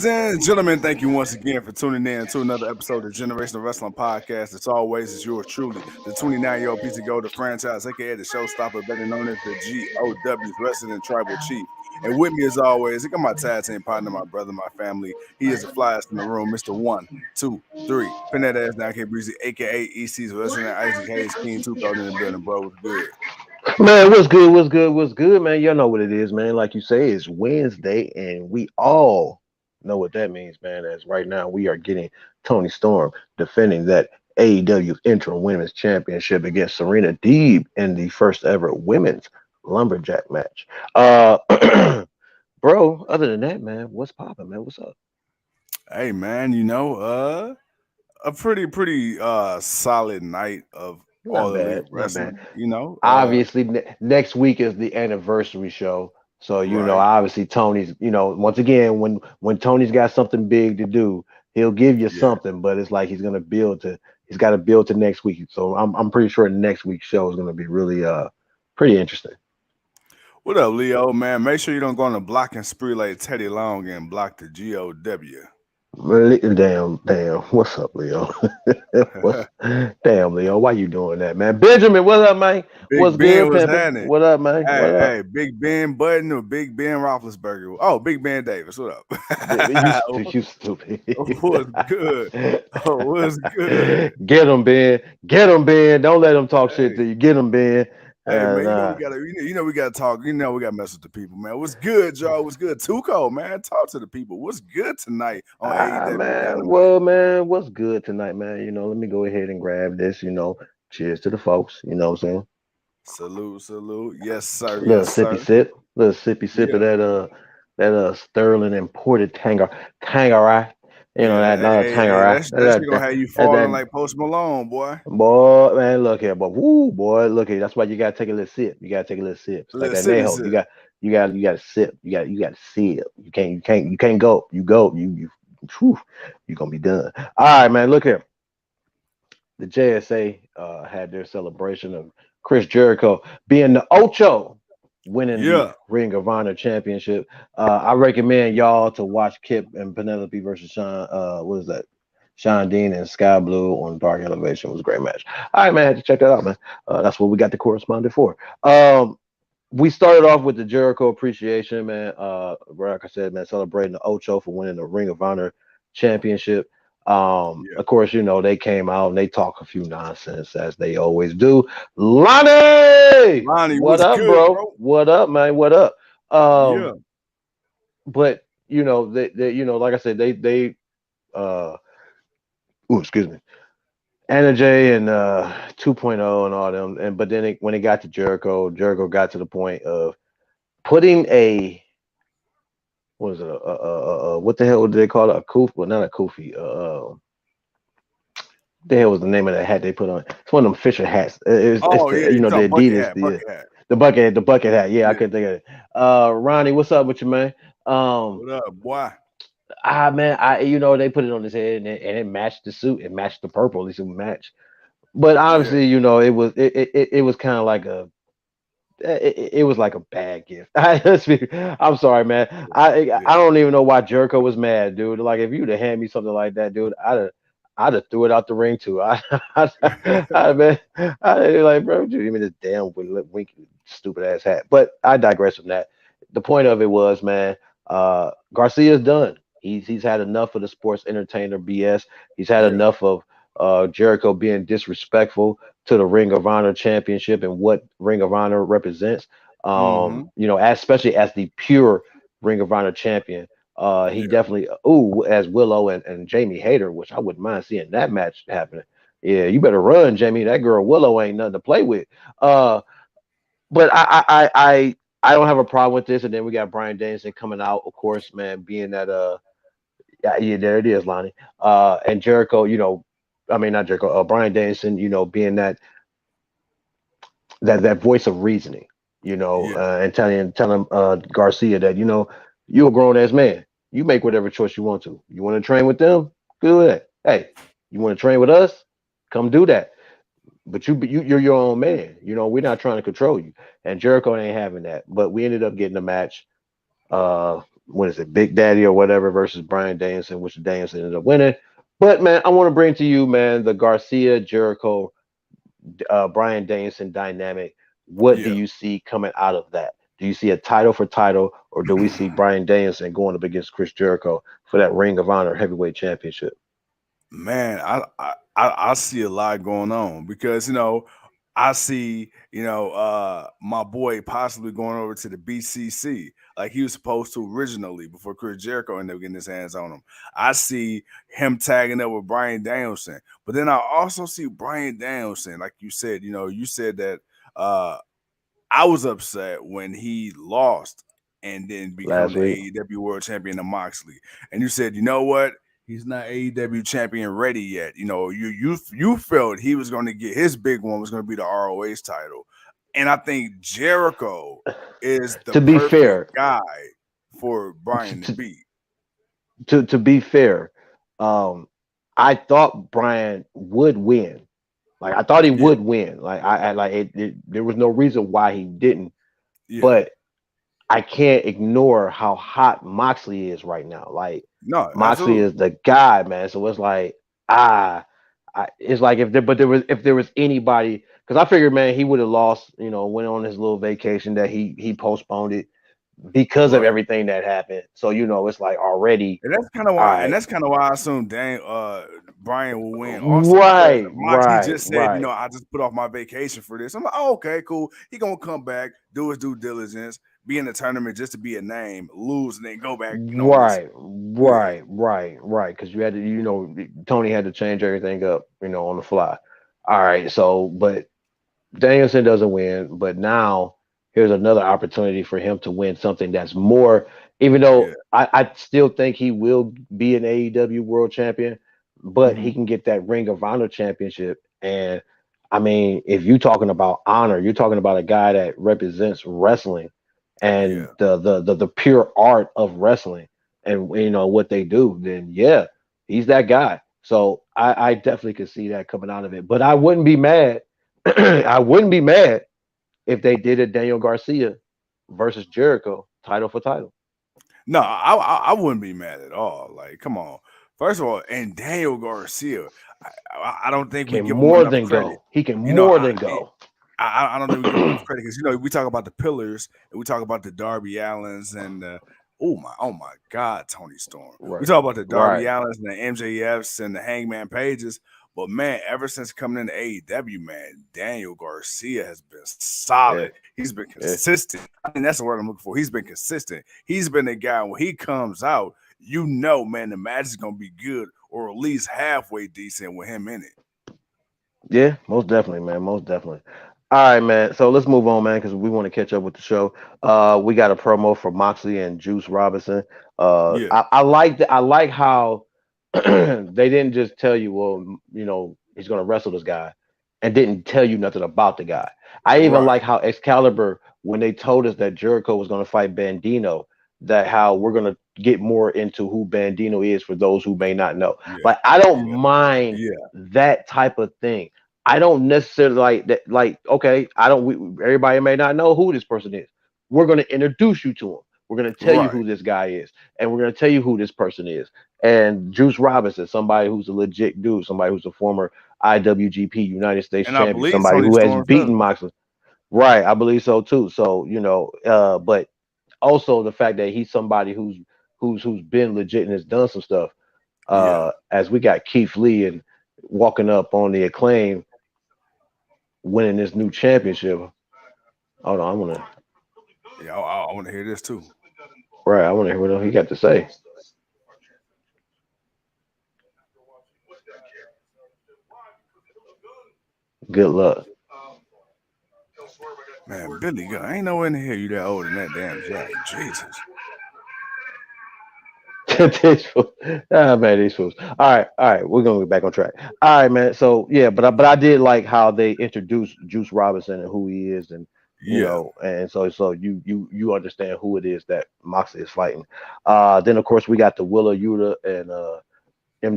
Ladies and gentlemen, thank you once again for tuning in to another episode of Generational Wrestling Podcast. As always, it's yours truly, the 29-year-old piece of gold, the franchise, aka the showstopper, better known as the GOW's resident tribal chief. And with me, as always, I got my tag team partner, my brother, my family. He is the flyest in the room, Mr. 1, 2, 3. Pin that ass down, K Breezy, aka EC's resident Isaac Hayes, King 2 Gold in the building, bro. What's good? Man, what's good? What's good? What's good, man? Y'all know what it is, man. Like you say, it's Wednesday, and we all know what that means, man. As right now, we are getting Tony Storm defending that AEW interim women's championship against Serena Deeb in the first ever women's lumberjack match. Bro, other than that, man, what's popping, man? What's up? Hey man, a pretty solid night of Not all elite bad, not bad. wrestling. Obviously, next week is the anniversary show. So, Right. obviously Tony's, once again, when Tony's got something big to do, he'll give you Yeah. something, but it's like he's got to build to next week. So I'm pretty sure next week's show is gonna be really pretty interesting. What up, Leo? Man, make sure you don't go on a blocking spree like Teddy Long and block the GOW. Damn. What's up, Leo? What's damn, Leo? Why you doing that, man? Benjamin, what up, man? What's Big Ben good, was pimping? happening. What up, man? What Hey, up? hey, Big Ben Button or Big Ben Roethlisberger? Oh, Big Ben Davis. What You, up? you stupid. What's good? Oh, what's good? Get him, Ben. Get him, Ben. Don't let him talk shit Hey, to you. Get him, Ben. hey, man, Nah. we gotta talk. We gotta mess with the people, man. What's good, y'all? What's good? Tuco, man. Talk to the people. What's good tonight on AEW Man. Dynamite? Well, man, what's good tonight, man? Let me go ahead and grab this. Cheers to the folks. You know what I'm saying? Salute, salute. Yes, sir. Little Yes, sippy sir. sip. Little sippy sip of Yeah. that Sterling imported Tangerai. Yeah, That not a hey, Tangerai. that shit gonna have you falling That like Post Malone, boy. boy, man, look here, but woo, boy, look here. That's why you gotta take a little sip. You gotta take a little sip. It's like Little that sippy Neho. sip. You got to sip. You got to sip. You can't go. You go. Whew, you gonna be done. All right, man. Look here. The JSA had their celebration of Chris Jericho being the Ocho, winning the Yeah. Ring of Honor Championship. I recommend y'all to watch Kip and Penelope versus Sean. What is that? Sean Dean and Sky Blue on Dark Elevation. It was a great match. All right, man. I had to check that out, man. That's what we got the correspondent for. We started off with the Jericho appreciation, man. Like I said, man, celebrating the Ocho for winning the Ring of Honor Championship. Yeah. Of course, they came out and they talk a few nonsense as they always do. Lonnie, Lonnie, what what's up, good, bro? bro? What up, man? What up? Yeah. But they like I said, they uh, ooh, excuse me, Anna J and 2.0 and all them, and but then when it got to Jericho, Jericho got to the point of putting a what is it? What the hell did they call it? A kufi? Well, not a kufi. The hell was the name of that hat they put on? It's one of them Fisher hats. It's Oh yeah, the you the talking bucket Adidas hat, bucket hat. the bucket hat. Yeah, I Yeah. couldn't think of it. Ronnie, what's up with you, man? Um, What up, boy? man, they put it on his head and it matched the suit. It matched the purple. At least it would match. But Yeah. honestly, it was kind of like it was like a bad gift. I'm sorry, man. I Yeah. don't even know why Jericho was mad, dude. Like if you'd have handed me something like that, dude, I'd have threw it out the ring too. I man, like, bro, dude, give me this damn winky stupid ass hat. But I digress from that. The point of it was, man, Garcia's done. He's had enough of the sports entertainer BS. He's had Yeah. enough of Jericho being disrespectful to the Ring of Honor championship and what Ring of Honor represents. Mm-hmm. Especially as the pure Ring of Honor champion. He Yeah. definitely as Willow and Jamie Hayter, which I wouldn't mind seeing that match happening. Yeah, you better run, Jamie. That girl Willow ain't nothing to play with. Uh, but I don't have a problem with this. And then we got Brian Danielson coming out, of course, man, being that yeah, there it is, Lonnie. And Jericho, I mean not Jericho, Brian Danielson, being that voice of reasoning, Yeah. and telling Garcia that you're a grown ass man. You make whatever choice you want to. You want to train with them, do that. Hey, you want to train with us? Come do that. But you're your own man. We're not trying to control you. And Jericho ain't having that. But we ended up getting a match. what is it, Big Daddy or whatever versus Brian Danielson, which Danielson ended up winning. But man, I want to bring to you, man, the Garcia Jericho Brian Danielson dynamic. What do Yeah. you see coming out of that? Do you see a title for title, or do we see Brian Danielson going up against Chris Jericho for that Ring of Honor heavyweight championship? Man, I see a lot going on because I see my boy possibly going over to the BCC like he was supposed to originally before Chris Jericho ended up getting his hands on him. I see him tagging up with Brian Danielson, but then I also see Brian Danielson, like you said, you said that uh I was upset when he lost and then become Last the week, AEW World Champion of Moxley. And you said, you know what? He's not AEW champion ready yet. You felt he was going to get his big one was going to be the ROH title. And I think Jericho is the to be perfect fair, guy for to, Brian to to, beat. to be fair, um, I thought Brian would win. Like I thought he Yeah, would win. Like I like there was no reason why he didn't. yeah. But I can't ignore how hot Moxley is right now. Like No, Moxley absolutely. is the guy, man. So it's like ah, it's like if there was anybody, because I figured, man, he would have lost. Went on his little vacation that he postponed it because of Right. everything that happened. So it's like already And that's kind of all why, and right, that's kind of why I assume Brian will win also because right, Moxie right, just said, right, I just put off my vacation for this. I'm like, oh, okay, cool. He gonna come back, do his due diligence, be in the tournament just to be a name, lose, and then go back, on his right, yeah, right, right, right. Because you had to, Tony had to change everything up, on the fly. All right, so but Danielson doesn't win, but now here's another opportunity for him to win something that's more. Even yeah, though I still think he will be an AEW World Champion, but hmm he can get that Ring of Honor Championship. And I mean, if you're talking about honor, you're talking about a guy that represents wrestling and yeah. the pure art of wrestling and what they do. Then yeah, he's that guy. So I definitely could see that coming out of it. But I wouldn't be mad I wouldn't be mad if they did a Daniel Garcia versus Jericho title for title. No, I wouldn't be mad at all. Like, come on. First of all, and Daniel Garcia, I don't think we Can give him more enough than credit. go. He can You know, more than go. I don't think we give him enough credit because we talk about the pillars and we talk about the Darby Allens and oh my God, Tony Storm. We Right. talk about the Darby Right. Allens and the MJFs and the Hangman Pages, but man, ever since coming into AEW, man, Daniel Garcia has been solid. Yeah. He's been Yeah. consistent. I think that's the word I'm looking for. He's been consistent. He's been the guy when he comes out, man, the match is gonna be good or at least halfway decent with him in it. Yeah. Most definitely, man. Most definitely. All right, man. So let's move on, man, because we want to catch up with the show. We got a promo for Moxley and Juice Robinson. Yeah, I like I like how they didn't just tell you, well, he's gonna wrestle this guy, and didn't tell you nothing about the guy. I even right. like how Excalibur, when they told us that Jericho was gonna fight Bandino, that how we're gonna get more into who Bandino is for those who may not know. Yeah, Like I don't yeah, mind yeah. that type of thing. I don't necessarily like that. Like, okay, I don't. Everybody may not know who this person is. We're going to introduce you to him. We're going to tell you Right. who this guy is, and we're going to tell you who this person is. And Juice Robinson, somebody who's a legit dude, somebody who's a former IWGP United States And I champion, believe somebody Tony who has Storm's beaten husband. Moxley. Right, I believe so too. So but also the fact that he's somebody who's been legit and has done some stuff. Yeah. As we got Keith Lee and walking up on the Acclaim winning this new championship. Hold on, I want to Yeah, I want to hear this too. right. I want to hear what he got to say. Good luck. Man, Billy Gunn, I ain't nowhere in here you that old in that damn jacket. Jesus. These fools. Ah, man, these fools. All right, we're gonna get back on track. All right, man. So yeah, but I did like how they introduced Juice Robinson and who he is, and Yeah. and so you understand who it is that Moxley is fighting. Then of course we got the Willa Yuta and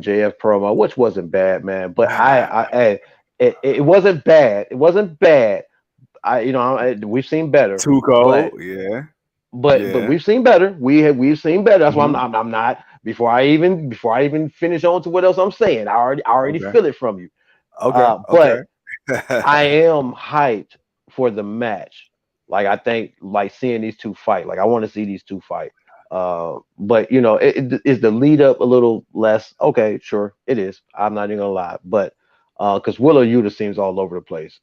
MJF promo, which wasn't bad, man. But it wasn't bad. It wasn't bad. We've seen better, Too but cold. Yeah. but Yeah. we've seen better. We've seen better. That's why Hmm. I'm not before I even finish on to what else I'm saying. I already Okay. feel it from you. Okay. Okay. But I am hyped for the match. Like I think like seeing these two fight. Like I want to see these two fight. But is the lead up a little less? Okay, sure, it is. I'm not even gonna lie, but because Willa Yuta seems all over the place.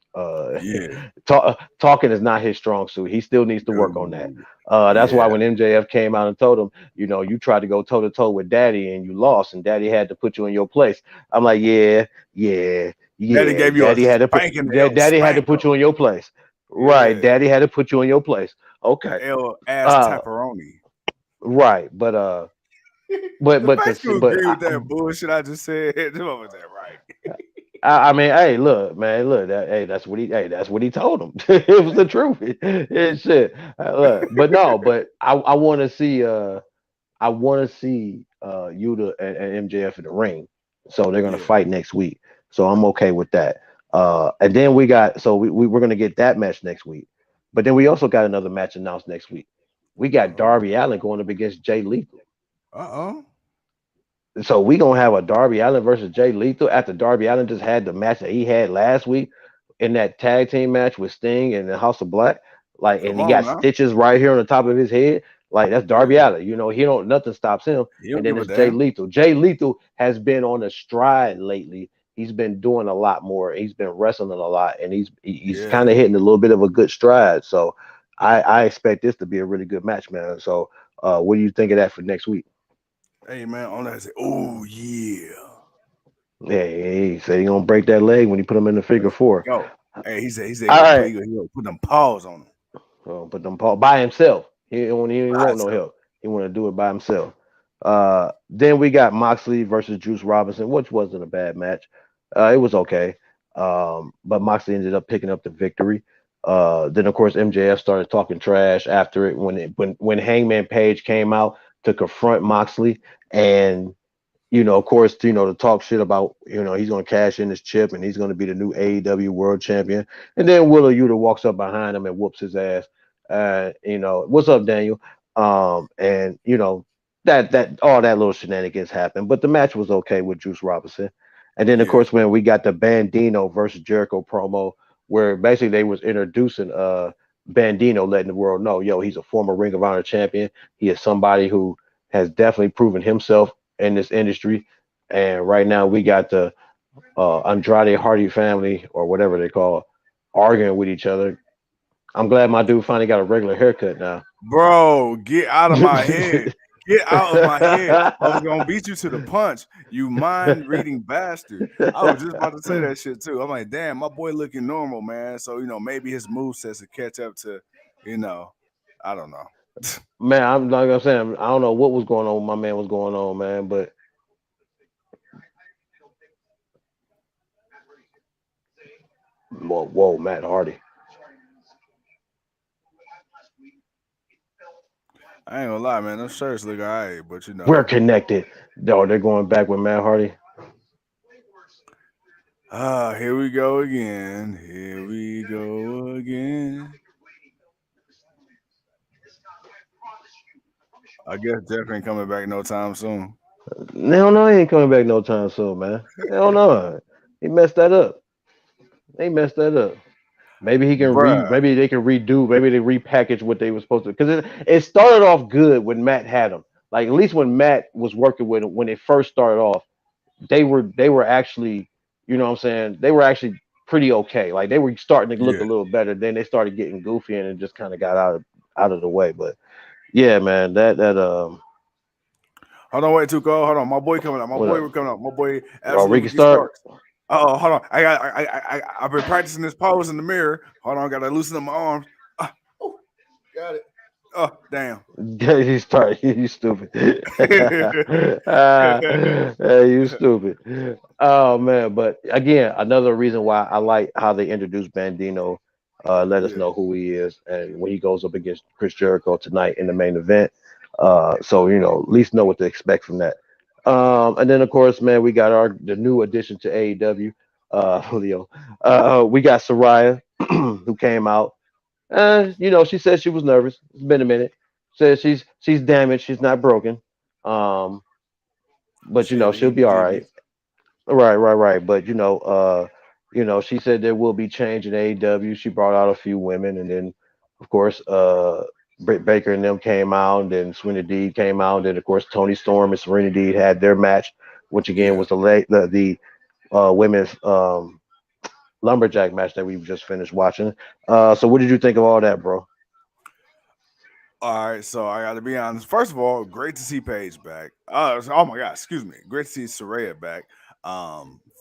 Yeah. Talking is not his strong suit. He still needs to work on that. Dude. That's why Yeah. when MJF came out and told him, you tried to go toe to toe with Daddy and you lost, and Daddy had to put you in your place. I'm like, yeah, yeah, Daddy yeah. gave you a spanking, the L Daddy had to spanker. put you in your place. Right. Yeah. Daddy had to put you in your place. The Okay. L ass Uh, taparoni. right. But The but fact this you but agree with that bullshit I just said, what was that right? I mean, hey, look, man, look, that's what he told him. It was the truth. It's shit. Look, but no, but I want to see Yuta and MJF in the ring. So they're gonna Yeah. fight next week. So I'm okay with that. And then we're gonna get that match next week. But then we also got another match announced next week. We got Uh-oh. Darby Allin going up against Jay Lethal. Uh-oh. So we gonna have a Darby Allin versus Jay Lethal after Darby Allin just had the match that he had last week in that tag team match with Sting and the House of Black. Like, and Come he on got now. stitches right here on the top of his head. Like that's Darby Yeah. Allin. He don't nothing stops him. He And don't then give a it's Jay damn. Lethal. Jay Lethal has been on a stride lately. He's been doing a lot more. He's been wrestling a lot, and he's kind Yeah. of hitting a little bit of a good stride. So I expect this to be a really good match, man. So what do you think of that for next week? Hey man, on that say, oh yeah. Yeah, he said he gonna break that leg when he put him in the figure Let's four. go. Hey, he said All right, he gonna put them paws on him. but them Paul by himself. He didn't By want no himself. help. He want to do it by himself. Then we got Moxley versus Juice Robinson, which wasn't a bad match. It was okay. But Moxley ended up picking up the victory. Then of course MJF started talking trash after it when Hangman Page came out to confront Moxley and of course, to talk shit about, he's going to cash in his chip and he's going to be the new AEW world champion. And then Willa Yuta walks up behind him and whoops his ass. What's up, Daniel? And that all that little shenanigans happened, but the match was okay with Juice Robinson. And then of Yeah. course when we got the Bandino versus Jericho promo, where basically they was introducing Bandino, letting the world know, yo, he's a former Ring of Honor champion. He is somebody who has definitely proven himself in this industry. And right now we got the Andrade Hardy family or whatever they call it, arguing with each other. I'm glad my dude finally got a regular haircut now. Bro, get out of my head. Get out of my head. I was gonna beat you to the punch, you mind reading bastard. I was just about to say that shit too. I'm like, damn, my boy looking normal, man. So, maybe his move sets to catch up to, you know, I don't know. Man, I'm like I'm saying, I don't know what was going on. My man was going on, man. But whoa, Matt Hardy. I ain't gonna lie, man. Those shirts look alright, but We're connected. No, they're going back with Matt Hardy. here we go again. Here we go again. I guess Jeff ain't coming back no time soon. Hell no, he ain't coming back no time soon, man. Hell no. He messed that up. He messed that up. Bruh. Maybe they can redo, maybe they repackage what they were supposed to, because it started off good when Matt had him. Like at least when Matt was working with him when it first started off, they were actually, what I'm saying, they were actually pretty okay. Like they were starting to look a Yeah. little better. Then they started getting goofy and it just kind of got out of the way. But yeah, man, that Hold on, wait, Tuco. Hold on. My boy coming up. My what boy up? coming up. My boy Oh, absolute Ricky Ricky Stark. Starks. Oh, hold on. I've been practicing this pose in the mirror. Hold on, gotta loosen up my arms. Oh, got it. Oh, damn. You start. You stupid. You stupid. Oh man, but again, another reason why I like how they introduced Bandino. Let us Yeah. know who he is, and when he goes up against Chris Jericho tonight in the main event. So at least know what to expect from that. And then of course, man, we got the new addition to AEW, Julio. We got Saraya, who came out. She said she was nervous. It's been a minute. Says she's damaged. She's not broken. Um, but She had the she'll be all heebie-jeebies. right. Right. But she said there will be change in AEW. She brought out a few women, and then of course, Britt Baker and them came out, and then Serena Deeb came out, and then of course Tony Storm and Serena Deeb had their match, which again Yeah. was the women's lumberjack match that we just finished watching. So what did you think of all that, bro? All right, so I got to be honest. First of all, great to see Paige back. Oh my God, excuse me. Great to see Saraya back,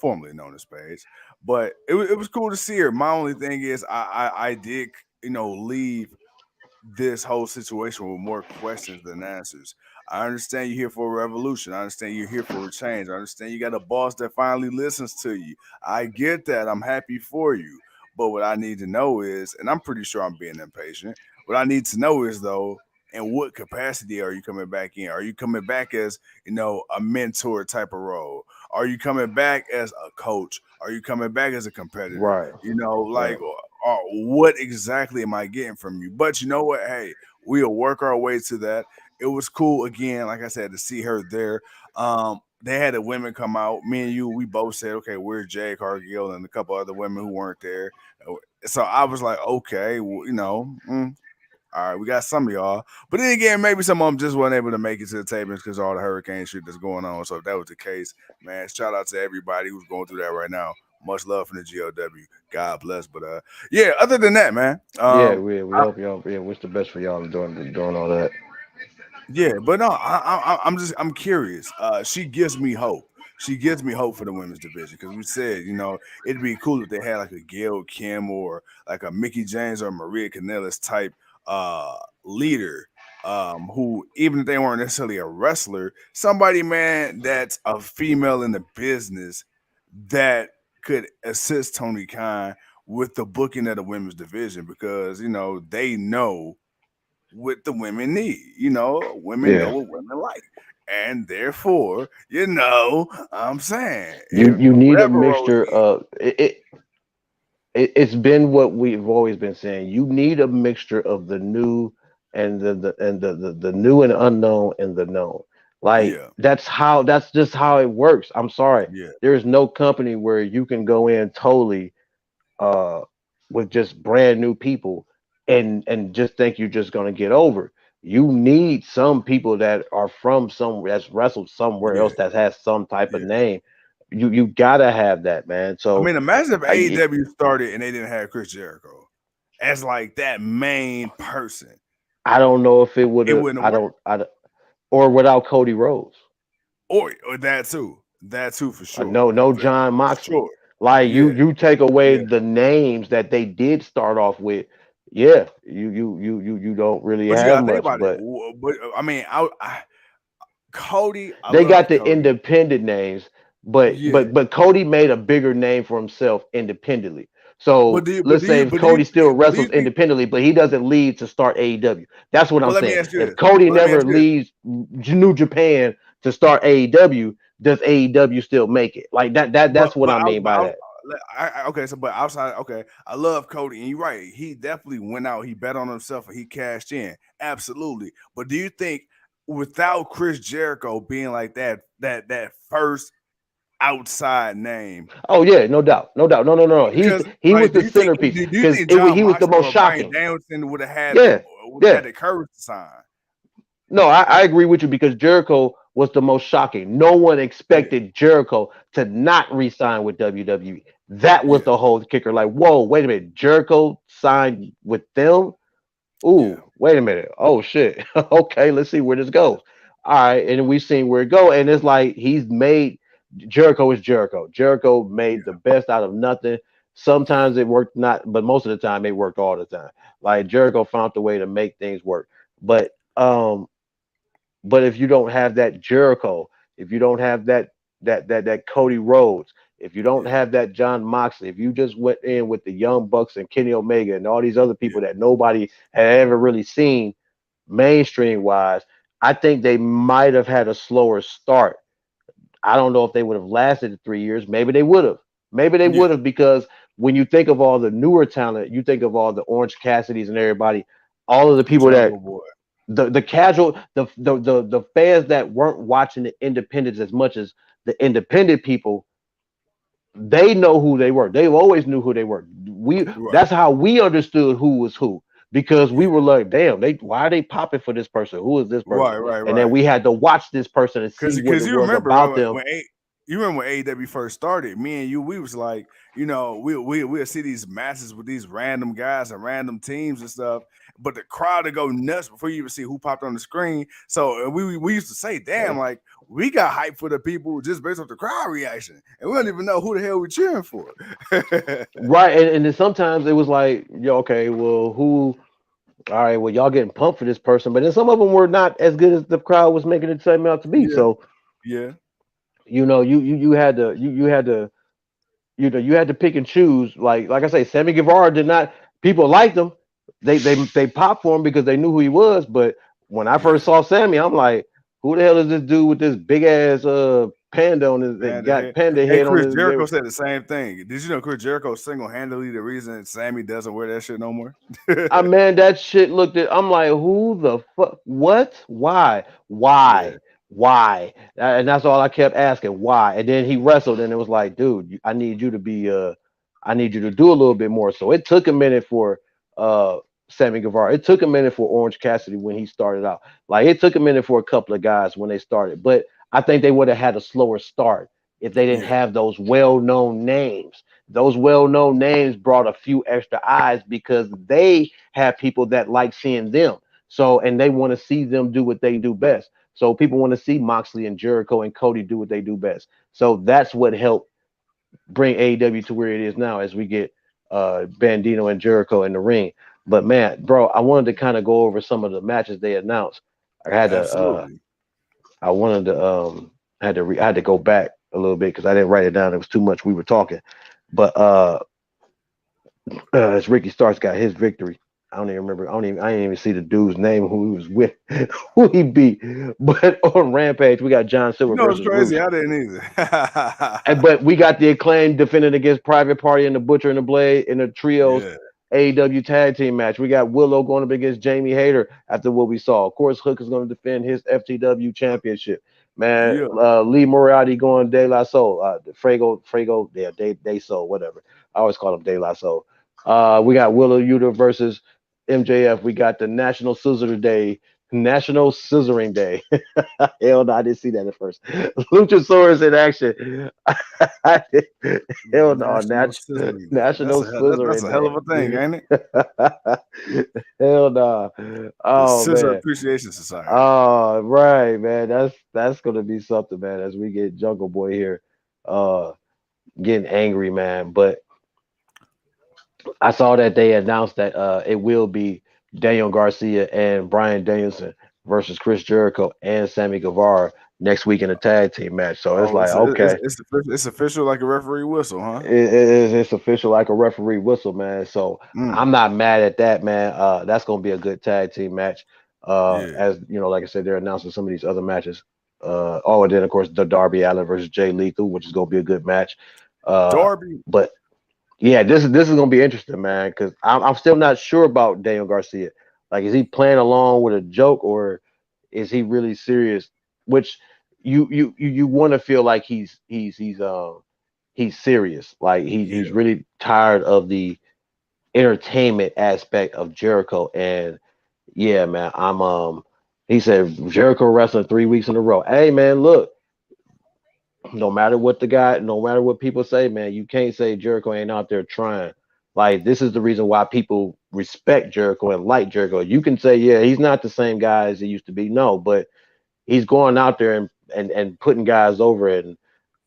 formerly known as Paige. But it was cool to see her. My only thing is, I did leave this whole situation with more questions than answers. I understand you're here for a revolution. I understand you're here for a change. I understand you got a boss that finally listens to you. I get that. I'm happy for you. But what I need to know is, and I'm pretty sure I'm being impatient, what I need to know is, though, in what capacity are you coming back in? Are you coming back as, a mentor type of role? Are you coming back as a coach? Are you coming back as a competitor? Right, Like, right. what exactly am I getting from you? But you know what? Hey, we'll work our way to that. It was cool again, like I said, to see her there. They had the women come out. Me and you, we both said, okay, where's Jay Cargill and a couple other women who weren't there. So I was like, okay, well, all right, we got some of y'all. But then again, maybe some of them just weren't able to make it to the tables because of all the hurricane shit that's going on. So if that was the case, man, shout out to everybody who's going through that right now. Much love from the GOW. God bless. But yeah, other than that, man, Yeah, we hope y'all. Yeah, wish the best for y'all doing all that. yeah, but no, I'm curious. She gives me hope. She gives me hope for the women's division because we said, it'd be cool if they had like a Gail Kim or like a Mickey James or Maria Kanellis type leader, who even if they weren't necessarily a wrestler, somebody, man, that's a female in the business that could assist Tony Khan with the booking of the women's division because they know what the women need. Women know Yeah, what women like. And therefore, I'm saying, you need a whatever role mixture he, of it's been what we've always been saying. You need a mixture of the new and the new and unknown and the known. Like yeah, that's just how it works. I'm sorry. yeah, There's no company where you can go in totally uh with just brand new people and just think you're just gonna get over. You need some people that are from somewhere that's wrestled somewhere yeah, else that has some type of yeah. name. You gotta have that, man. I So mean, imagine if I AEW started and they didn't have Chris Jericho as like that main person. I don't know if it would It have. wouldn't have worked. Or without Cody Rhodes. Or that too. That too for sure. No For John Moxley. sure. Like Yeah. you take away Yeah. the names that they did start off with. Yeah, you don't really But you have gotta think much, about it. but But I mean, Cody, I they got love the Cody. independent names. But Yeah. but but Cody made a bigger name for himself independently. But So do you but let's do say you if but do you Cody still but do you wrestles think independently, but he doesn't leave to start AEW. That's what but I'm let me saying. ask you If this. Cody But let me never ask you this. leaves New Japan to start AEW, does AEW still make it? Like But that's what but I I mean but by that. okay, so but outside, okay, I love Cody, and you're right. He definitely went out, he bet on himself and he cashed in. Absolutely. But do you think without Chris Jericho being like that first outside name, Oh yeah, no doubt, no doubt, no. because He was like the centerpiece do you because think John he was the Moxley most or Brian shocking. Danielson Yeah, would have yeah. had the courage to sign? No, I agree with you because Jericho was the most shocking. No one Yeah, expected Jericho to not re-sign with WWE. That was yeah, the whole kicker. Like, whoa, wait a minute, Jericho signed with them? yeah, Ooh, wait a minute. Oh shit. Okay, let's see where this goes. All right, and we've seen where it go, and it's like he's made Jericho is Jericho. Jericho made the yeah, best out of nothing. Sometimes it worked not, but most of the time it worked all the time. Like Jericho found a way to make things work. But but if you don't have that Jericho, if you don't have that Cody Rhodes, if you don't yeah, have that John Moxley, if you just went in with the Young Bucks and Kenny Omega and all these other yeah, people that nobody had ever really seen mainstream wise, I think they might have had a slower start. I don't know if they would have lasted 3 years. Maybe they would have. Maybe they yeah. would have because when you think of all the newer talent, you think of all the Orange Cassidys and everybody, all of the The people that Jungle Boy. the casual the fans that weren't watching the independents as much as the independent people, they know who they were. They always knew who they were. We Right. That's how we understood who was who, because we Yeah. were like, damn, they why are they popping for this person? Who is this Right. person? Right. And then Right. we had to watch this person and see what Because it you was remember about them. you remember when AEW first started, me and you, we was like, we'll see these matches with these random guys and random teams and stuff, but the crowd would go nuts before you even see who popped on the screen. So we used to say, damn, like we got hype for the people just based off the crowd reaction, and we don't even know who the hell we cheering for. Right, and then sometimes it was like, yo, okay, well, who? All right, well, y'all getting pumped for this person, but then some of them were not as good as the crowd was making it turn out to be. Yeah, So yeah, you had to you had to you had to pick and choose. Like I say, Sammy Guevara did not. People liked him. They popped for him because they knew who he was. But when I yeah. first saw Sammy, I'm like, who the hell is this dude with this big ass panda on his that Panda got head. panda Hey, head on Chris his? Jericho said the same thing. Did you know Chris Jericho single handedly the reason Sammy doesn't wear that shit no more? I Man, that shit looked at. I'm like, who the fuck? What? Why? Yeah, Why? Why? And that's all I kept asking. Why? And then he wrestled, and it was like, dude, I need you to be. I need you to do a little bit more. So it took a minute for uh Sammy Guevara. It took a minute for Orange Cassidy when he started out. Like it took a minute for a couple of guys when they started. But I think they would have had a slower start if they didn't yeah, have those well-known names. Those well-known names brought a few extra eyes because they have people that like seeing them. So, and they want to see them do what they do best. So people want to see Moxley and Jericho and Cody do what they do best. So that's what helped bring AEW to where it is now as we get Bandito and Jericho in the ring. But man, bro, I wanted to kind of go over some of the matches they announced. I had to absolutely. I wanted to I had to go back a little bit because I didn't write it down. It was too much. We were talking. But as Ricky Starks got his victory. I don't even remember. I didn't even see the dude's name who he was with, who he beat. But on Rampage, we got John You Silver know it's versus crazy? Roosh. I didn't And either. but we got the Acclaim defending against Private Party and the Butcher and the Blade in the trios Yeah, AEW tag team match. We got Willow going up against Jamie Hayter after what we saw. Of course, Hook is going to defend his FTW championship. Man, yeah. Lee Moriarty going De La Soul. Frago, yeah, De Soul, whatever. I always call him De La Soul. We got Willow Yuta versus MJF. We got the National Scissoring Day. Hell no, I didn't see that at first. Luchasaurus in action. Hell no, National Scissoring Day. National That's Scissoring a hell of Day. a thing, ain't it? Hell no. The Oh Scissor man. Appreciation Society. Oh right, man. That's gonna be something, man, as we get Jungle Boy here uh getting angry, man. But I saw that they announced that it will be Daniel Garcia and Brian Danielson versus Chris Jericho and Sammy Guevara next week in a tag team match. So it's Oh, like, okay, it's official like a referee whistle, huh? it's official like a referee whistle, man. So Mm, I'm not mad at that, man. That's gonna be a good tag team match. yeah. As you know, like I said, they're announcing some of these other matches. Oh, and then of course the Darby Allin versus Jay Lethal, which is gonna be a good match. Uh, Darby. but yeah, this is gonna be interesting, man, because I'm still not sure about Daniel Garcia. Like, is he playing along with a joke or is he really serious? Which you want to feel like he's serious. Like he's Yeah. really tired of the entertainment aspect of Jericho. And yeah, man, I'm he said Jericho wrestling 3 weeks in a row. Hey man, look, no matter what people say, man, you can't say Jericho ain't out there trying. Like, this is the reason why people respect Jericho and like Jericho. You can say, yeah, he's not the same guy as he used to be. No, but he's going out there and putting guys over. And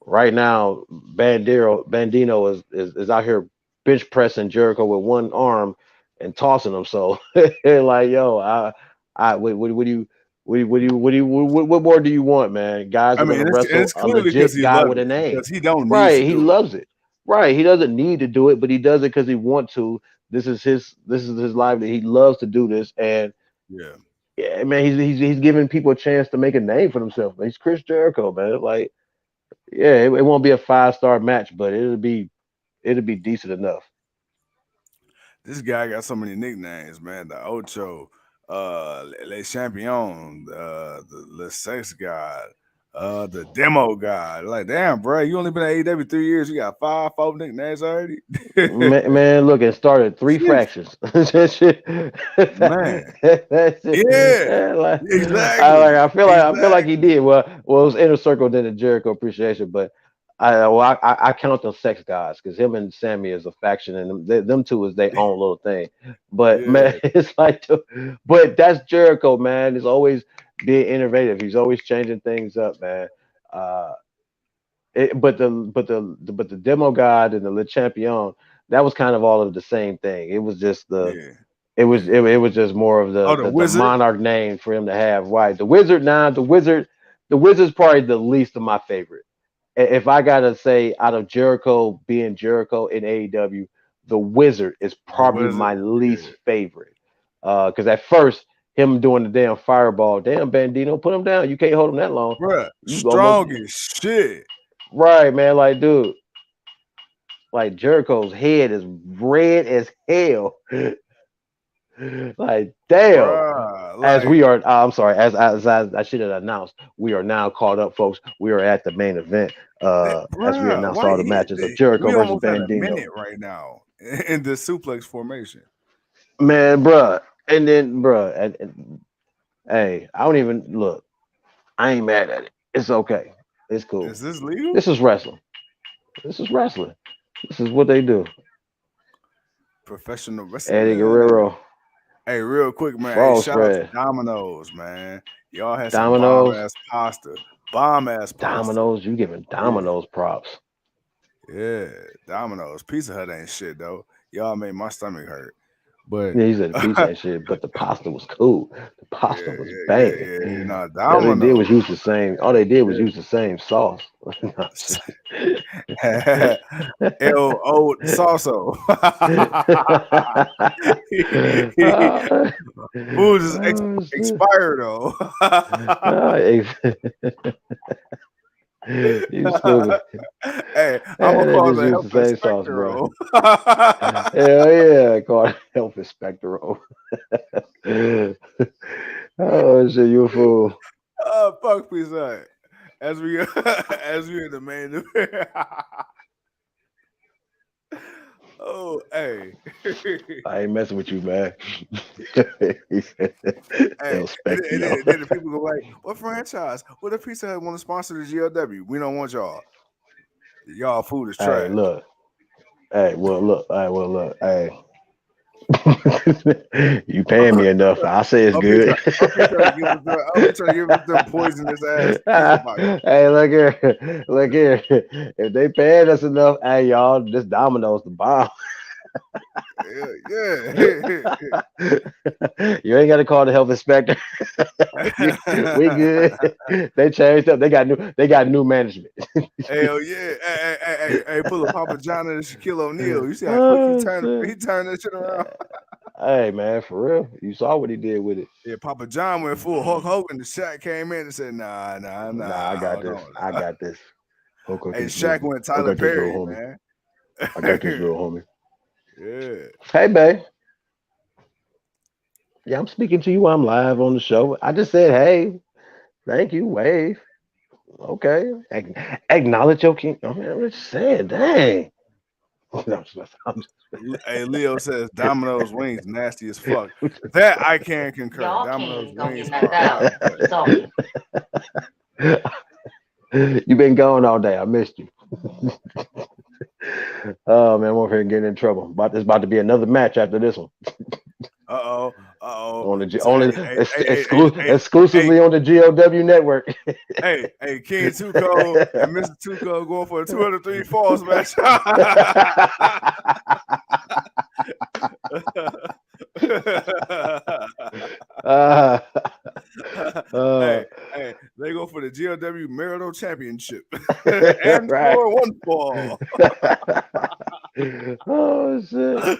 right now, Bandino is out here bench pressing Jericho with one arm and tossing him. So like, yo, what do you what more do you want, man? Guys I are mean, gonna and wrestle it's a clearly because legit he guy loves with a it, name. because he don't need to Right, he do it. loves it. Right, he doesn't need to do it, but he does it because he wants to. This is his livelihood. He loves to do this, and Yeah. yeah, man, he's giving people a chance to make a name for themselves. He's Chris Jericho, man. Like, yeah, it won't be a 5-star match, but it'll be decent enough. This guy got so many nicknames, man. The Ocho. Les Champions, the Le Sex God, the Demo God. Like, damn, bro, you only been at AEW 3 years. You got four nicknames already. Man, look, it started three Sheesh. factions. That shit, Man, that shit, yeah, like, exactly, I feel like he exactly. did. Well, it was Inner Circle, then the Jericho Appreciation, but I count them sex gods because him and Sammy is a faction, and them two is their own little thing. But man, Yeah, it's like, but that's Jericho, man. He's always being innovative. He's always changing things up, man. Uh, but the demo god and the Le Champion, that was kind of all of the same thing. It was just yeah. it was just more of Oh, the the Wizard. monarch name for him to have. Right, the wizard. Now the wizard's probably the least of my favorite. If I gotta say, out of Jericho being Jericho in AEW, the wizard is The probably Wizard. my least Yeah, favorite. Because at first him doing the damn fireball, damn Bandito, put him down. You can't hold him that long. bruh, You almost strong as shit. right, man. Like, dude, like Jericho's head is red as hell. Like, damn. Bruh, As like we are, I'm sorry, as I should have announced, we are now caught up, folks. We are at the main event. that, As we bruh. announce Why all the matches of Jericho we versus almost at a Bandito. minute right now in the suplex formation. Man, bruh. And then, bruh, hey, I don't even look. I ain't mad at it. It's okay. It's cool. Is this legal? This is wrestling. This is wrestling. This is what they do. Professional Eddie wrestling. Guerrero, Hey, real quick, man. Hey, Frog shout out to Spread, Domino's, man. Y'all had some bomb Dominoes, ass pasta. Bomb ass pasta. Dominoes. You giving Yeah. Dominoes props. Yeah. Domino's. Pizza Hut ain't shit though. Y'all made my stomach hurt. But Yeah, he said the pizza yeah, and shit, but the pasta was cool. The pasta was banging. yeah. No, All they did was Domino's. use the same. All they did was Yeah. use the same sauce. No, L.O. Salso. Food is oh, shit. expired though. Oh, you stupid. Hey, I'm gonna And they call just the used health the same sauce, inspector. bro. Oh, Hell yeah, called health inspector. Oh shit, you a fool. oh fuck, please, as we as we in the main event. Oh, hey, I ain't messing with you, man. He said, hey, El Spectio. then the people go like, "What franchise? What if Pizza Hut want to sponsor the GLW? We don't want y'all. Y'all food is Hey, trash." look. Hey, well, look. Hey, well, look. Hey. You paying me enough. I say it's good. I'll be trying to give us them poisonous ass pizza box. Hey, look here. Look here. If they paying us enough, hey, y'all, this Domino's the bomb. Yeah. You ain't got to call the health inspector. We good. They changed up. They got new management. Hell yeah. Hey, pull a Papa John and Shaquille O'Neal. You see how quick Oh, shit. he turned that shit around? Hey man, for real. You saw what he did with it. Yeah, Papa John went full Hulk Hogan. The Shaq came in and said, Nah, I got hold this. on I now. got this. Hey, Shaq went I Tyler got this little Perry, homie. man. I got this little homie. Yeah. Hey, babe. Yeah, I'm speaking to you. I'm live on the show. I just said, hey, thank you, wave. Okay. Acknowledge your king. I mean, I'm just saying, dang. No, I'm Hey, Leo says Domino's wings nasty as fuck. That I can concur. Y'all Domino's king gonna wings get knocked are out. uncut. It's on you. You've been gone all day. I missed you. Oh man, I'm over here getting in trouble. It's about to be another match after this one. Uh oh. On the So, only hey, exclusively on the GOW network. hey, King Tuco and Mr. Tuco going for a 203 falls match. uh, uh, hey, they go for the GLW Marital Championship and right. for one fall. Oh shit!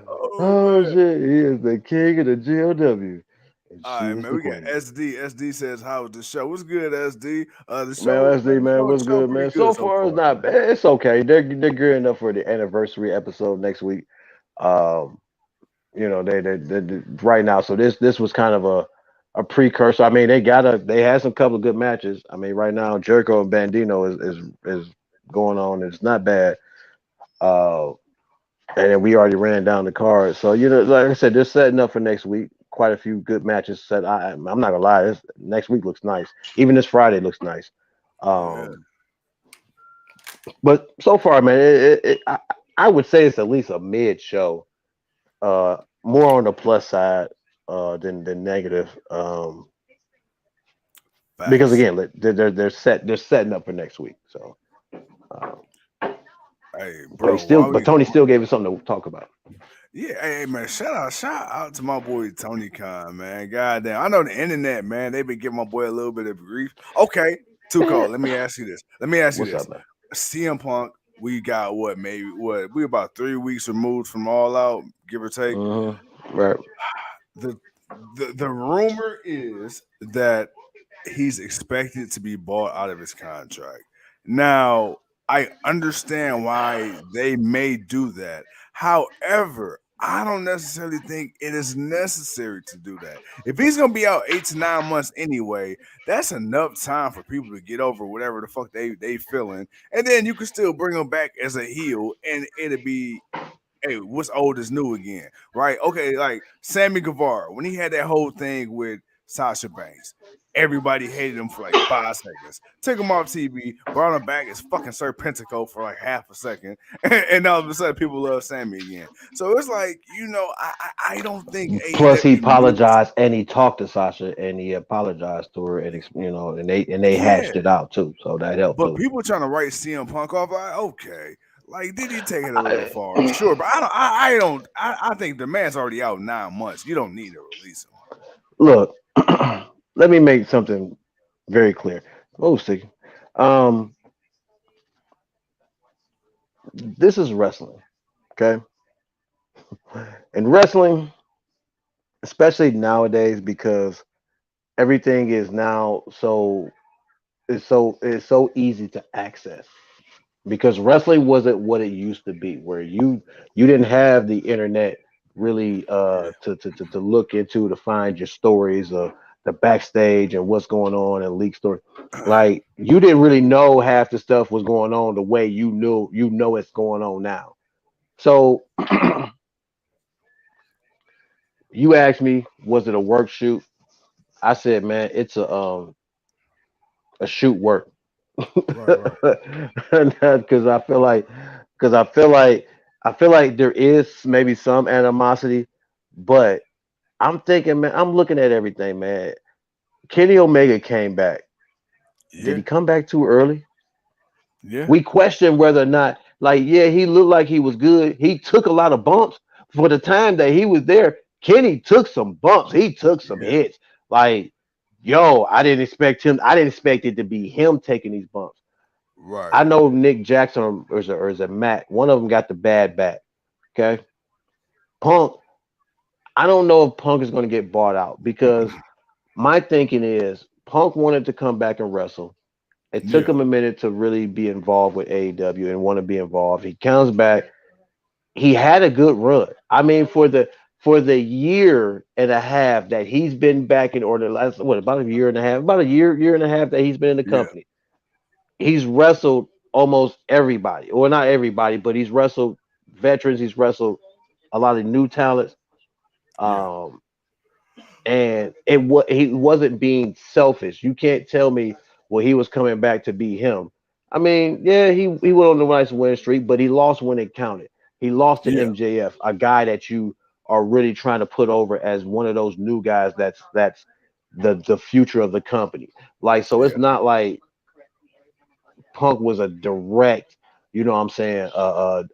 Oh Oh man. shit! He is the king of the GOW, and All she right, is man. the We got queen. SD. SD says, "How was the show? What's good, SD? Man, SD man, The what's show good, pretty man? good So so far, it's far. not bad. It's okay. They're gearing up for the anniversary episode next week. Um, they right now. So this was kind of a precursor. I mean, they had some couple of good matches. I mean, right now Jericho and Bandino is going on. It's not bad. Uh, and then we already ran down the card. So like I said, they're setting up for next week. Quite a few good matches set. I'm not gonna lie. Next week looks nice. Even this Friday looks nice. Yeah, Um, but so far, man, I would say it's at least a mid show. More on the plus side than negative. Because facts. again, they're setting up for next week. So, uh, Hey, but bro, why we? Tony still gave us something to talk about. Yeah, hey man, shout out to my boy Tony Khan, man. Goddamn, I know the internet, man. They been giving my boy a little bit of grief. Okay, Tuco, Man, let me ask you this. Let me ask you what's this. up, man? CM Punk, we got what? Maybe what? We about 3 weeks removed from All Out, give or take. Right. The the rumor is that he's expected to be bought out of his contract. Now, I understand why they may do that. However, I don't necessarily think it is necessary to do that. If he's gonna be out 8 to 9 months anyway, that's enough time for people to get over whatever the fuck they feeling, and then you can still bring him back as a heel, and it'll be hey, what's old is new again, right? Okay, like Sammy Guevara, when he had that whole thing with Sasha Banks, everybody hated him for like 5 seconds. Took him off TV, brought him back as fucking Sir Pentacle for like half a second, and all of a sudden people love Sammy again. So it's like, I don't think Plus, he AEW needs. apologized and he talked to Sasha and he apologized to her and and they hashed Yeah, it out too. So that helped but too. people trying to write CM Punk off, like, okay. Like, did he take it a little I, far? Sure, but I think the man's already out 9 months. You don't need to release him. Look, let me make something very clear. Oh, see, um, this is wrestling, okay? And wrestling, especially nowadays, because everything is now it's so easy to access. Because wrestling wasn't what it used to be, where you didn't have the internet really Yeah. to look into to find your stories of the backstage and what's going on and leak stories. Like you didn't really know half the stuff was going on the way you know it's going on now. So you asked me, was it a work shoot? I said, man, it's a shoot work. Right, right. Because I feel like there is maybe some animosity, but I'm thinking, man, I'm looking at everything, man. Kenny Omega came back. Did Yeah, he come back too early? yeah, We question whether or not, like, yeah, he looked like he was good. He took a lot of bumps for the time that he was there. Kenny took some bumps. He took some yeah. hits. Like, yo, I didn't expect him. I didn't expect it to be him taking these bumps. Right. I know Nick Jackson or is it Matt? One of them got the bad back. Okay, Punk. I don't know if Punk is going to get bought out because my thinking is Punk wanted to come back and wrestle. It took Yeah, him a minute to really be involved with AEW and want to be involved. He comes back. He had a good run. I mean, for the year and a half that he's been back in order, last about a year and a half, about a year and a half that he's been in the yeah, company. He's wrestled almost everybody, or not everybody, but he's wrestled veterans. He's wrestled a lot of new talents. yeah, Um, and he wasn't being selfish. You can't tell me well he was coming back to be him. I mean, yeah, he went on the nice win streak, but he lost when it counted. He lost to yeah, MJF, a guy that you are really trying to put over as one of those new guys that's the future of the company. Like, so it's yeah. not like Punk was a direct, what I'm saying, a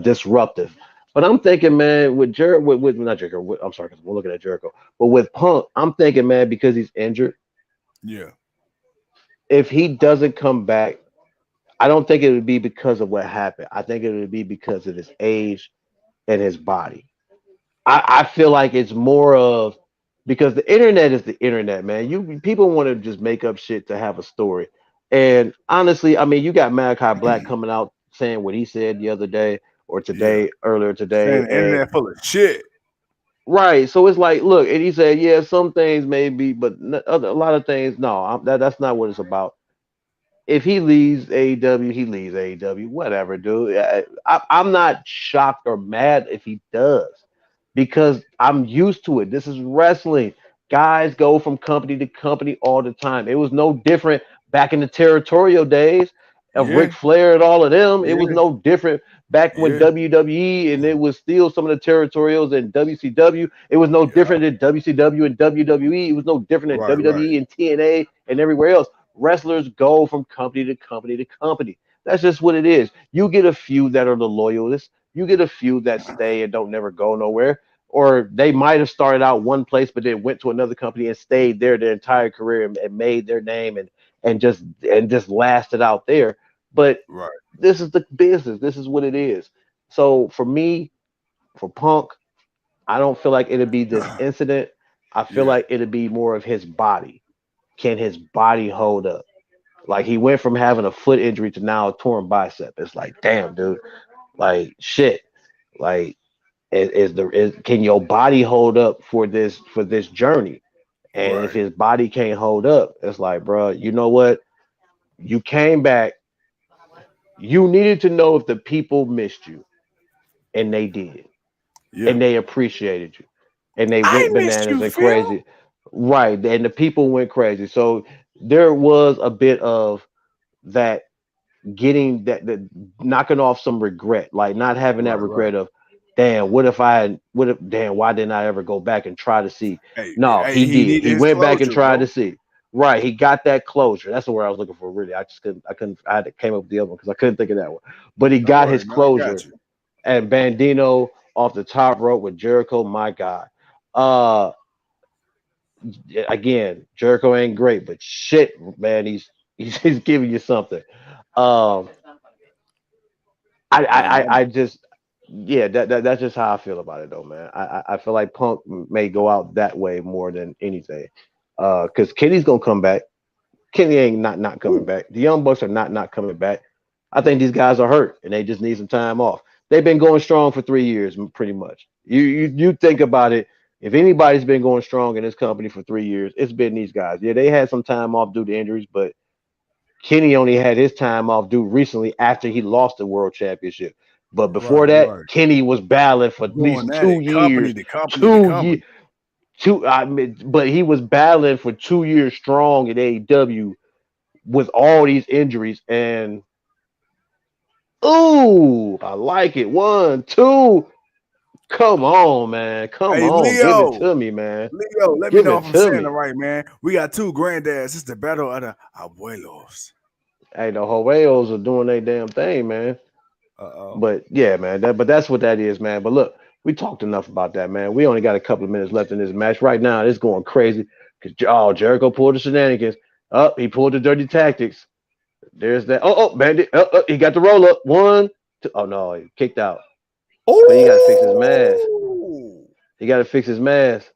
disruptive. But I'm thinking, man, with Jericho, with not Jericho, I'm sorry, because we're looking at Jericho, but with Punk, I'm thinking, man, because he's injured, Yeah. if he doesn't come back, I don't think it would be because of what happened. I think it would be because of his age and his body. I feel like it's more of because the internet is the internet, man. You people want to just make up shit to have a story. And honestly, I mean, you got Malachi Black coming out saying what he said the other day. or Yeah. earlier today, Saying the and internet full of shit. right. So it's like, look, and he said, yeah, some things maybe, but a lot of things, no, that's not what it's about. If he leaves AEW, he leaves AEW. Whatever, dude. I'm not shocked or mad if he does because I'm used to it. This is wrestling. Guys go from company to company all the time. It was no different back in the territorial days of Ric Yeah. Flair and all of them. It was Yeah. no different back when Yeah. WWE and it was still some of the territorials and WCW. It was no Yeah. different than WCW and WWE. It was no different than Right. Right. WWE and TNA and everywhere else. Wrestlers go from company to company to company. That's just what it is. You get a few that are the loyalists. You get a few that stay and don't never go nowhere. Or they might have started out one place, but then went to another company and stayed there their entire career and made their name and just lasted out there. But Right. this is the business. This is what it is. So for me, for Punk, I don't feel like it'd be this incident. I feel Yeah. like it'd be more of his body. Can his body hold up? Like he went from having a foot injury to now a torn bicep. It's like, damn, dude. Like shit. Like can your body hold up for this journey? And if Right. his body can't hold up, it's like, bro, you know what? You came back. You needed to know if the people missed you, and they did, Yeah. and they appreciated you, and they I went missed bananas you, and Phil. crazy. Right, and the people went crazy. So there was a bit of that getting that knocking off some regret, like not having that Right. Right. regret of, damn, what if I would have, damn, why didn't I ever go back and try to see? Hey. No, Hey. he He did. needed He his went back and closure, tried to bro. see. Right, he got that closure. That's the word I was looking for. Really, I had to came up with the other one because I couldn't think of that one. But he Don't got worry, his man. I got closure. you. And Bandino off the top rope with Jericho. My God. Uh, again, Jericho ain't great, but shit, man, he's giving you something. Um, I just yeah, that's just how I feel about it though, man. I feel like Punk may go out that way more than anything. Because Kenny's gonna come back. Kenny ain't not coming Ooh. back. The Young Bucks are not coming back. I think these guys are hurt and they just need some time off. They've been going strong for 3 years, pretty much. You think about it. If anybody's been going strong in this company for 3 years, it's been these guys. Yeah, they had some time off due to injuries, but Kenny only had his time off due recently after he lost the world championship. But before Right. that, Right. Kenny was battling for at Going least at two it. Company years. to company to 2 years. company. I mean, but he was battling for 2 years strong in AEW with all these injuries. And ooh, I like it. 1, 2. Come on, man. Come Hey, on. Give it Leo. to me, man. Leo, let me Give know it if I'm to saying it me. right, man. We got two granddads. It's the battle of the abuelos. Hey, the Horeos are doing their damn thing, man. Uh-oh. But yeah, man. But that's what that is, man. But look, we talked enough about that, man. We only got a couple of minutes left in this match. Right now, it's going crazy because Jericho pulled the shenanigans. Up, he pulled the dirty tactics. There's that. Bandit. He got the roll up. 1, 2. Oh no, he kicked out. But he got to fix his mask. Ooh. He got to fix his mask.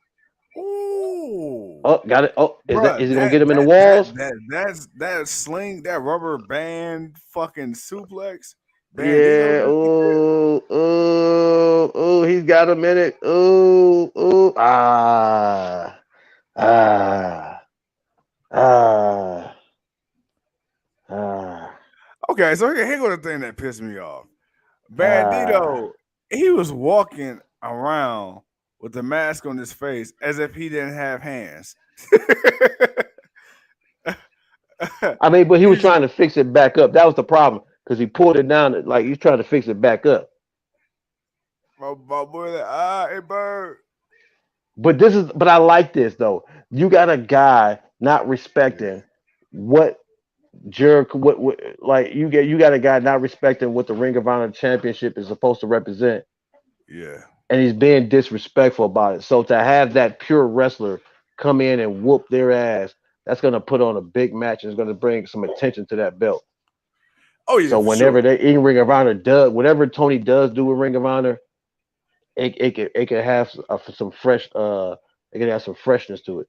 Ooh. Oh, got it. Oh, Bruh, is he gonna that get him in the that that walls? that that's that sling, that rubber band fucking suplex. Bandido Yeah. just did. Oh, he's got a minute. Ah, ah, ah, Okay, so here go the thing that pissed me off. ah. Bandito, he was walking around with the mask on his face as if he didn't have hands. I mean, but he was He's trying to fix it back up. That was the problem because he pulled it down. Like he's trying to fix it back up. my boy like, it bird. But I like this though. You got a guy not Yeah, respecting what what like you got a guy not respecting what the Ring of Honor Championship is supposed to represent, yeah. and he's being disrespectful about it. So to have that pure wrestler come in and whoop their ass, that's gonna put on a big match and it's gonna bring some attention to that belt. Oh yeah, So for whenever sure. they in Ring of Honor does whatever Tony does do with Ring of Honor, it can have some fresh it can have some freshness to it.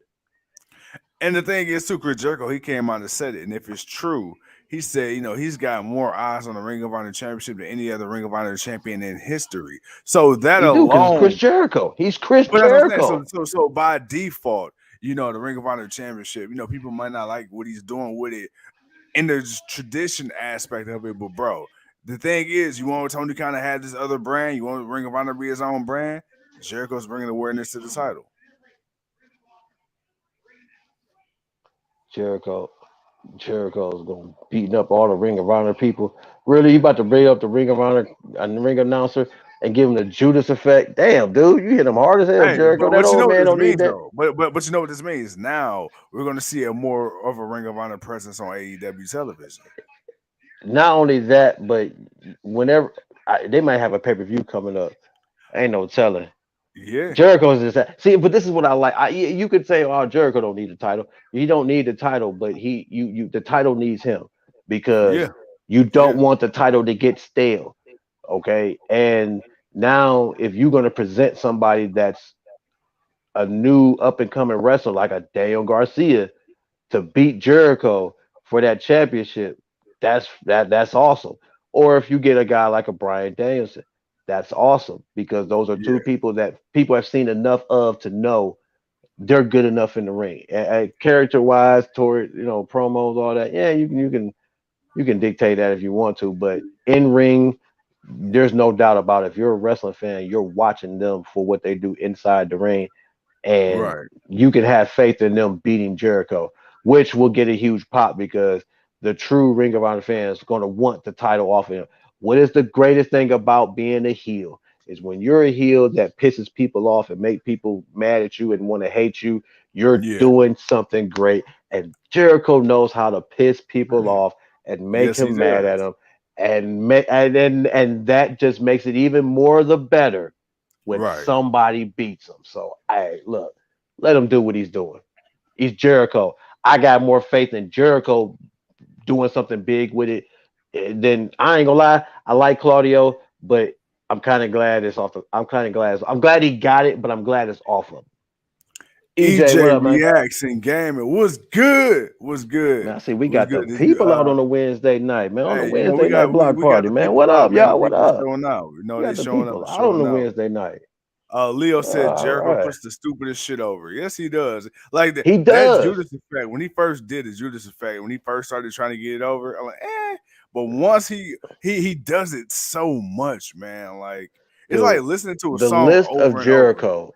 And the thing is too, Chris Jericho, he came out and said it. And if it's true, he said, he's got more eyes on the Ring of Honor championship than any other Ring of Honor champion in history. So that He do because it's Chris alone, Jericho. He's Chris but that's what I'm saying. Jericho. So by default, the Ring of Honor championship, people might not like what he's doing with it in the tradition aspect of it, but bro, the thing is, you want Tony kind of had this other brand, you want Ring of Honor to be his own brand. Jericho's bringing awareness to the title. Jericho's gonna beating up all the Ring of Honor people. Really, you about to bring up the Ring of Honor and the ring announcer and give him the Judas effect? Damn, dude, you hit him hard as hell, Hey, Jericho. That but you know old what man this don't need means that. though. But you know what this means. Now we're going to see a more of a Ring of Honor presence on AEW television. Not only that, but whenever they might have a pay per view coming up, ain't no telling. Yeah, Jericho's just that. See, but this is what I like. You could say, "Oh, Jericho don't need the title. He don't need the title, but the title needs him because yeah, you don't yeah, want the title to get stale." Okay, and now if you're going to present somebody that's a new up and coming wrestler like a Daniel Garcia to beat Jericho for that championship, that's awesome. Or if you get a guy like a Brian Danielson, that's awesome because those are two yeah. people that people have seen enough of to know they're good enough in the ring. Character wise, toward promos, all that. Yeah, you can dictate that if you want to, but in ring, there's no doubt about it. If you're a wrestling fan, you're watching them for what they do inside the ring, and Right. you can have faith in them beating Jericho, which will get a huge pop because the true Ring of Honor fans are going to want the title off of him. What is the greatest thing about being a heel? Is when you're a heel that pisses people off and make people mad at you and want to hate you, you're Yeah. doing something great. And Jericho knows how to piss people off and make Yes, he him mad at does. them, and that just makes it even more the better when Right. somebody beats him. So I look, let him do what he's doing. He's Jericho. I got more faith in Jericho doing something big with it. Then I ain't gonna lie, I like Claudio, but I'm kind of glad it's off. I'm glad he got it, but I'm glad it's off of him. EJ, what EJ up, man? reacts in game. It was good. Was good. Man, I see we Was got good. the people out on a Wednesday night, man. On a Hey, Wednesday we night got block we got party, the man. people What out, up, man. The y'all? What people up? showing out. We They got the showing up people and out on showing the out. Wednesday night. Leo said All Jericho right. puts the stupidest shit over. Yes, he does. Like He that does. Judas effect when he first did the Judas effect when he first started trying to get it over. I'm like, eh. But once he does it so much, man. Like it's like Dude, listening to a the song list of over and over. Jericho.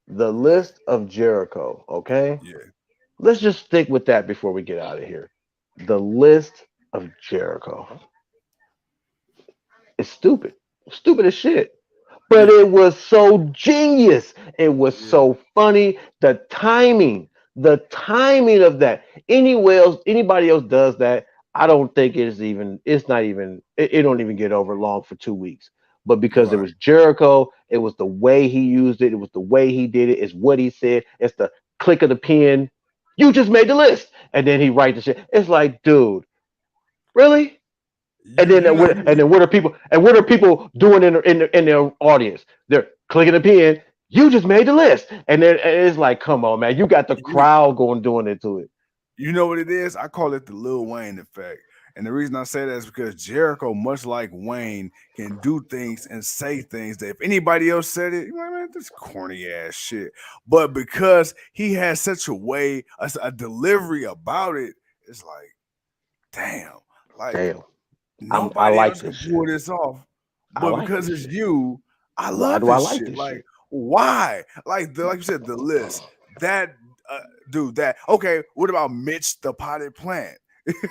The list of Jericho, okay? Yeah, Let's just stick with that before we get out of here. The list of Jericho. It's stupid. Stupid as shit. But yeah, it was so genius. It was yeah, so funny. The timing of that. Anybody else does that. I don't think it's not even, it don't even get over long for 2 weeks. But because it right. was Jericho, it was the way he used it, it was the way he did it, it's what he said, it's the click of the pen. You just made the list. And then he writes the shit. It's like, dude, really? And You then you know what are people doing in their audience? They're clicking a pen. You just made the list, and then and it's like, come on, man, you got the you crowd going doing it to it. You know what it is? I call it the Lil Wayne effect. And the reason I say that is because Jericho, much like Wayne, can do things and say things that if anybody else said it, you're like, man, this corny ass shit. But because he has such a way, a delivery about it, it's like, damn, like Damn, I nobody like else this can pull shit. this off. I But like because this it's shit. you, I Why love do I this like shit. this Like, shit? why? Like you said, the list. That uh, dude, that okay, what about Mitch the potted plant?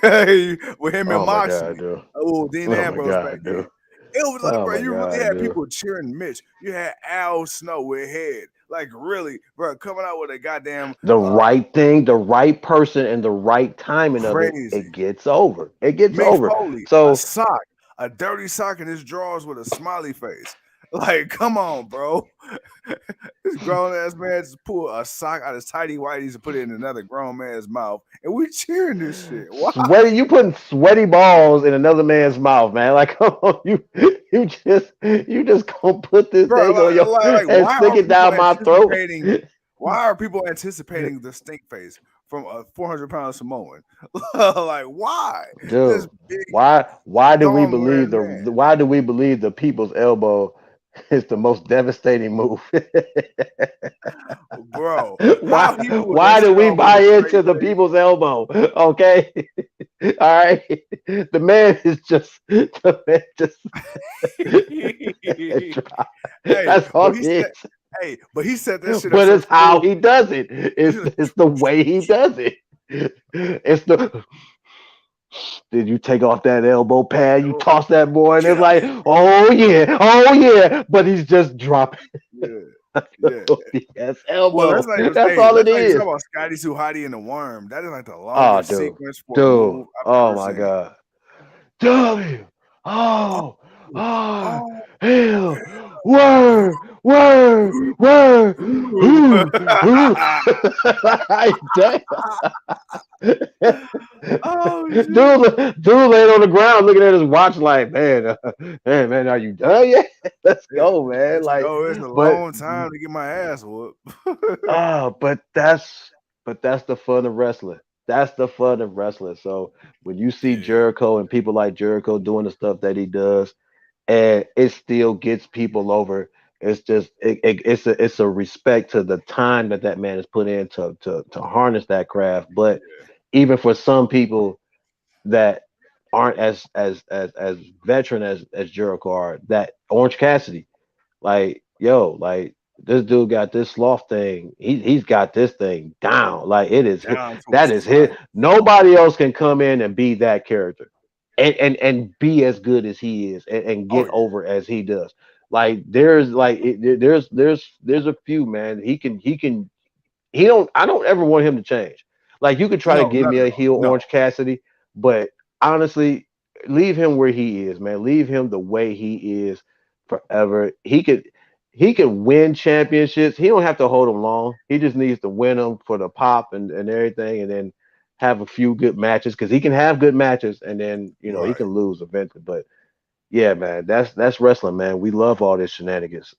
With him and Oh my god, Moxley. dude. Oh, Dean Oh my Ambrose back god, in. dude. It was like, Oh bro, my you really god, had dude. people cheering Mitch. You had Al Snow with head. Like, really, bro, coming out with a goddamn The right thing, the right person, and the right timing of it, crazy. it gets over. It gets Mick over. Foley, a So sock, a dirty sock in his drawers with a smiley face. Like, come on, bro. This grown ass man just pull a sock out of his tidy whities and put it in another grown man's mouth, and we cheering this shit. Why? you putting sweaty balls in another man's mouth, man. Like, come on, you just gonna put this Bro, thing on your like, and why stick are it people down my throat. anticipating? Why are people anticipating the stink face? from a 400-pound Samoan. Like, why? This Dude, big why do we thong believe wearing the man, why do we believe the people's elbow is the most devastating move? bro. why How he pulled that why do shit we off with buy a straight into the face. people's elbow? Okay. All right. The man is just the man just drop. Hey, That's all but it he said, is. hey, but he set that shit up But so it's how smooth. he does it. It's the way he does it. It's the did you take off that elbow pad? You Oh, toss that boy, and get it's up like, here. oh yeah. But he's just dropping Yeah, yeah. yes, Well, elbow. that's like the That's hey, all it that's like you talk is. about Scotty Too Hottie and the Worm. That is like the Oh, longest dude, sequence for a dude. move I've Oh ever my seen. god. W Oh, O R oh, L word word word ooh ooh. Damn. oh dude, shit. dude laid on the ground looking at his watch like, man, man, are you done yet? Let's Yeah, go, man. let's Like, go. It's a but long time to get my ass whooped. but that's the fun of wrestling. That's the fun of wrestling. So when you see Yeah, Jericho and people like Jericho doing the stuff that he does, and it still gets people over. It's just it's a respect to the time that that man has put in to harness that craft. But even for some people that aren't as veteran as Jericho are, that Orange Cassidy, like yo, like this dude got this sloth thing. He's got this thing down. Like down to a that is his. science. Nobody else can come in and be that character and be as good as he is and Oh get over as he does. Like there's like there's a few, man. He don't I don't ever want him to change. Like you could try to no, give not me at a all. heel No, Orange Cassidy, but honestly, leave him where he is, man. Leave him the way he is forever. He could win championships. He don't have to hold them long. He just needs to win them for the pop and everything, and then have a few good matches because he can have good matches, and then he right. can lose eventually. But yeah, man, that's wrestling, man. We love all this shenanigans.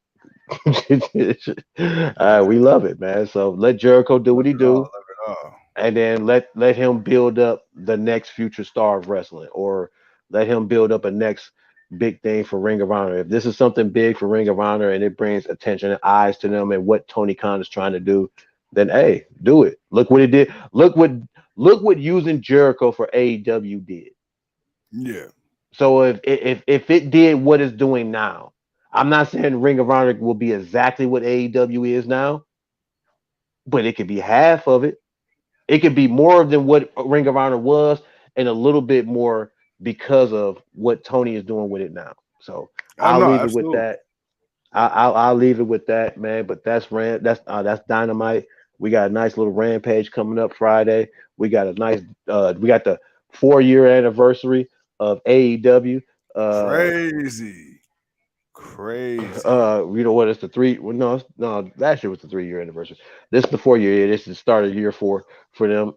Yeah, We love it, man. So let Jericho do love what he it all. do, Love it all. and then let him build up the next future star of wrestling, or let him build up a next big thing for Ring of Honor. If this is something big for Ring of Honor and it brings attention and eyes to them and what Tony Khan is trying to do, then hey, do it. Look what it did. Look what using Jericho for AEW did. Yeah. So if it did what it's doing now, I'm not saying Ring of Honor will be exactly what AEW is now, but it could be half of it. It could be more than what Ring of Honor was, and a little bit more because of what Tony is doing with it now. So Oh I'll no, leave it with absolutely. that. I'll leave it with that, man. But that's Dynamite. We got a nice little rampage coming up Friday. We got a nice we got the 4-year anniversary of AEW. Uh, Crazy. Crazy. you know what? It's the three. Well, no. Last year was the 3-year anniversary. This is the 4-year. This is the start of year 4 for them.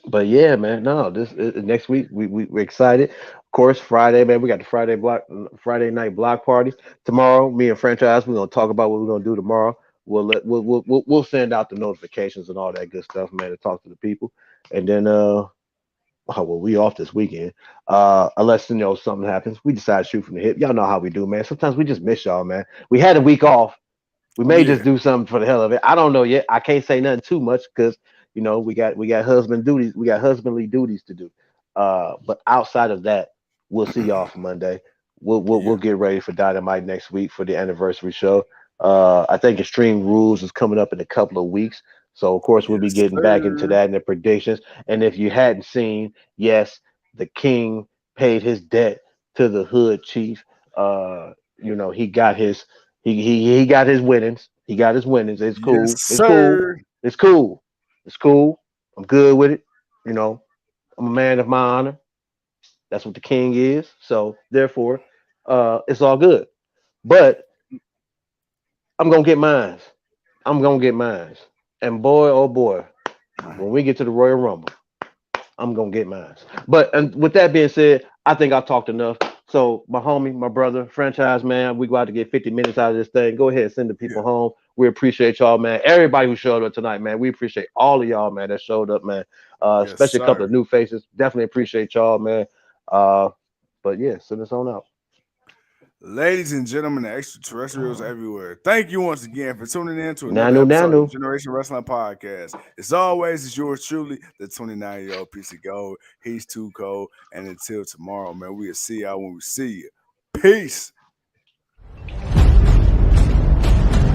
But yeah, man. No, next week we're excited. Of course, Friday, man. We got the Friday night block party tomorrow. Me and franchise. We're gonna talk about what we're gonna do tomorrow. We'll send out the notifications and all that good stuff, man, to talk to the people. And then oh well, we off this weekend. Unless something happens, we decide to shoot from the hip. Y'all know how we do, man. Sometimes we just miss y'all, man. We had a week off. We may just Yeah. do something for the hell of it. I don't know yet. I can't say nothing too much because we got husband duties. We got husbandly duties to do. But outside of that, we'll see y'all for Monday. We'll Yeah. get ready for Dynamite next week for the anniversary show. I think Extreme Rules is coming up in a couple of weeks. So of course we'll be Yes, getting back into sir. that and the predictions. And if you hadn't seen, yes, the King paid his debt to the Hood Chief. He got his he got his winnings. He got his winnings. It's Yes, cool. It's cool. sir. It's cool. It's cool. I'm good with it. You know, I'm a man of my honor. That's what the king is. So therefore, it's all good. But I'm gonna get mines. I'm gonna get mines. And boy, oh boy, when we get to the Royal Rumble, I'm gonna get mines. But and with that being said, I think I've talked enough. So my homie, my brother, franchise man, we about to get 50 minutes out of this thing. Go ahead, send the people Yeah. home. We appreciate y'all, man. Everybody who showed up tonight, man. We appreciate all of y'all, man, that showed up, man. Yes, Especially a couple sir. of new faces. Definitely appreciate y'all, man. But yeah, send us on out. Ladies and gentlemen, the extraterrestrials everywhere, thank you once again for tuning in to another Nanu, episode of nanu. the Generation Wrestling Podcast. As always, it's yours truly, the 29-year-old piece of gold. He's too cold. And until tomorrow, man, we'll see y'all when we see you. Peace.